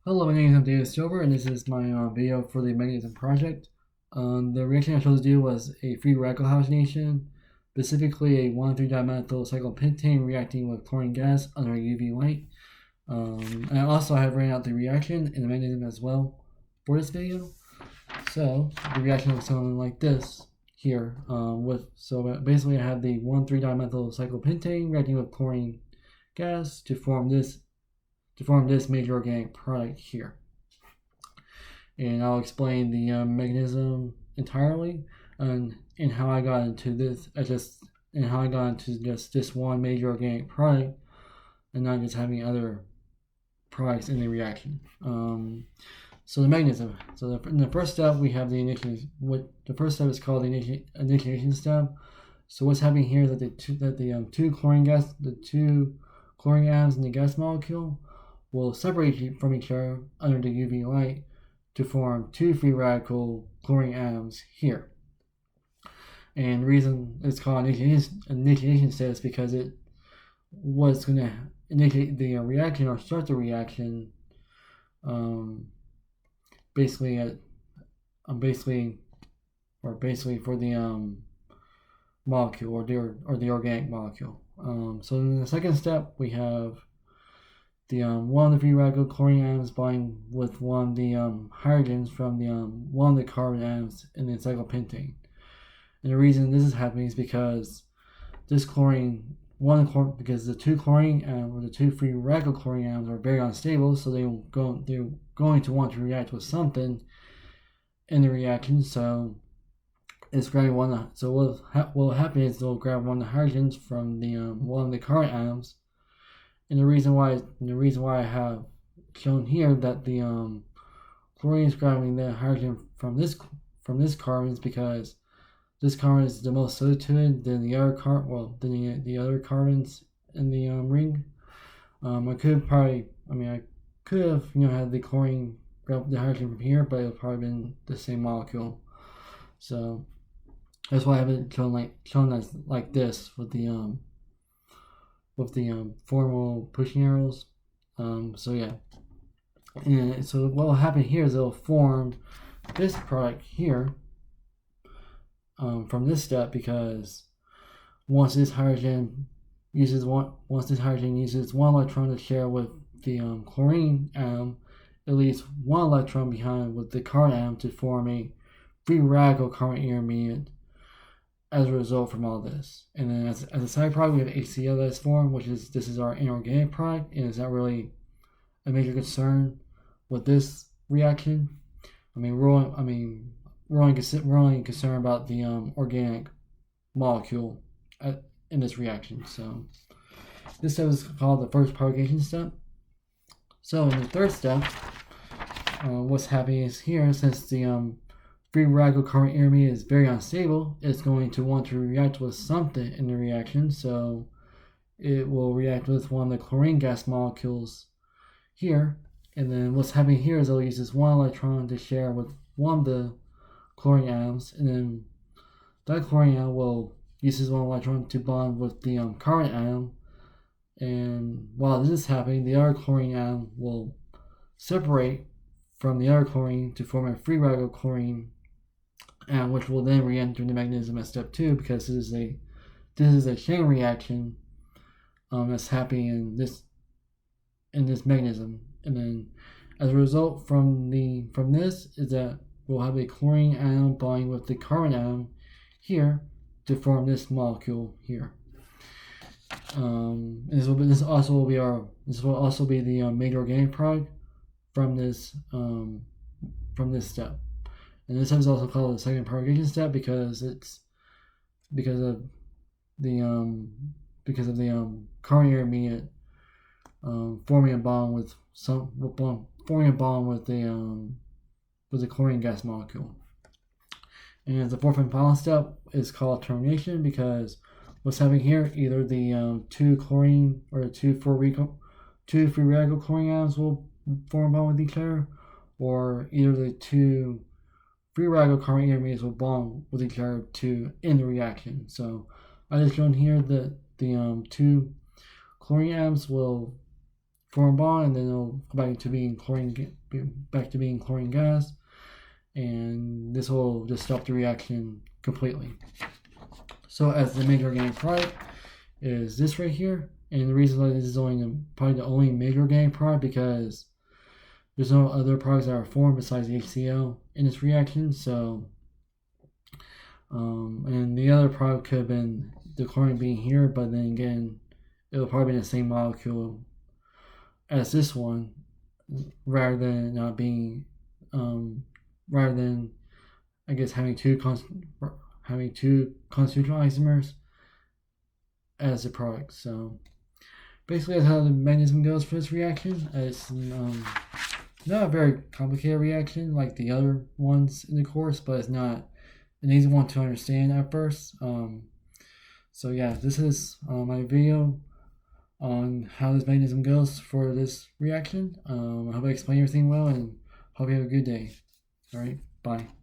Hello, my name is David Silver, and this is my video for the mechanism project. The reaction I chose to do was a free radical halogenation, specifically a 1,3-dimethyl cyclopentane reacting with chlorine gas under UV light. And I also have written out the reaction and the mechanism as well for this video. So the reaction looks something like this here. So basically, I have the 1,3-dimethyl cyclopentane reacting with chlorine gas to form this major organic product here. And I'll explain the mechanism entirely and how I got into this. How I got into just this one major organic product and not just having other products in the reaction. So the mechanism. So in the first step we have the initiation. The first step is called the initiation step. So what's happening here is that the two chlorine atoms in the gas molecule will separate from each other under the UV light to form two free radical chlorine atoms here. And the reason it's called initiation step is because it was going to initiate the reaction or start the reaction basically for the molecule or the organic molecule. So in the second step we have the one of the free radical chlorine atoms bind with one of the hydrogens from the one of the carbon atoms in the cyclopentane. And the reason this is happening is because this because the two free radical chlorine atoms are very unstable, so they're going to want to react with something in the reaction. So it's grabbing one. So what will happen is they'll grab one of the hydrogens from the one of the carbon atoms. And the reason why I have shown here that the chlorine is grabbing the hydrogen from this carbon is because this carbon is the most suited to it than the other the other carbons in the ring. I could have had the chlorine grab the hydrogen from here, but it would probably been the same molecule. So that's why I haven't shown as like this with the formal pushing arrows. So yeah, and so what will happen here is it'll form this product here from this step, because once this hydrogen uses one electron to share with the chlorine atom, it leaves one electron behind with the carbon atom to form a free radical carbon intermediate as a result from all this. And then as a side product, we have HCl that is formed, this is our inorganic product, and it's not really a major concern with this reaction. We're only concerned about the organic molecule in this reaction. So this step is called the first propagation step. So in the third step, what's happening is here, since the free radical carbon intermediate is very unstable, it's going to want to react with something in the reaction. So it will react with one of the chlorine gas molecules here. And then what's happening here is it'll use this one electron to share with one of the chlorine atoms, and then that chlorine atom will use this one electron to bond with the carbon atom. And while this is happening, the other chlorine atom will separate from the other chlorine to form a free radical chlorine atom, which will then re-enter the mechanism at step 2, because this is a chain reaction that's happening in this mechanism. And then as a result from this is that we'll have a chlorine atom bonding with the carbon atom here to form this molecule here. This will also be the major organic product from this step. And this is also called the second propagation step because of the carbon intermediate forming a bond with the chlorine gas molecule. And the fourth and final step is called termination, because what's happening here, either the two chlorine or two free radical chlorine atoms will form a bond with each other, or either the two free radical carbon intermediates will bond with each other to end the reaction. So I just shown here that the two chlorine atoms will form a bond, and then it'll go back to being chlorine gas, and this will just stop the reaction completely. So as the major organic product is this right here, and the reason why this is probably the only major organic product because there's no other products that are formed besides the HCl in this reaction. So, and the other product could have been the chlorine being here, but then again, it'll probably be the same molecule as this one, rather than not being, rather than I guess having two constitutional isomers as the product. So basically, that's how the mechanism goes for this reaction. It's not a very complicated reaction like the other ones in the course, but it's not an easy one to understand at first. So yeah, this is my video on how this mechanism goes for this reaction. I hope I explained everything well, and hope you have a good day. All right, bye.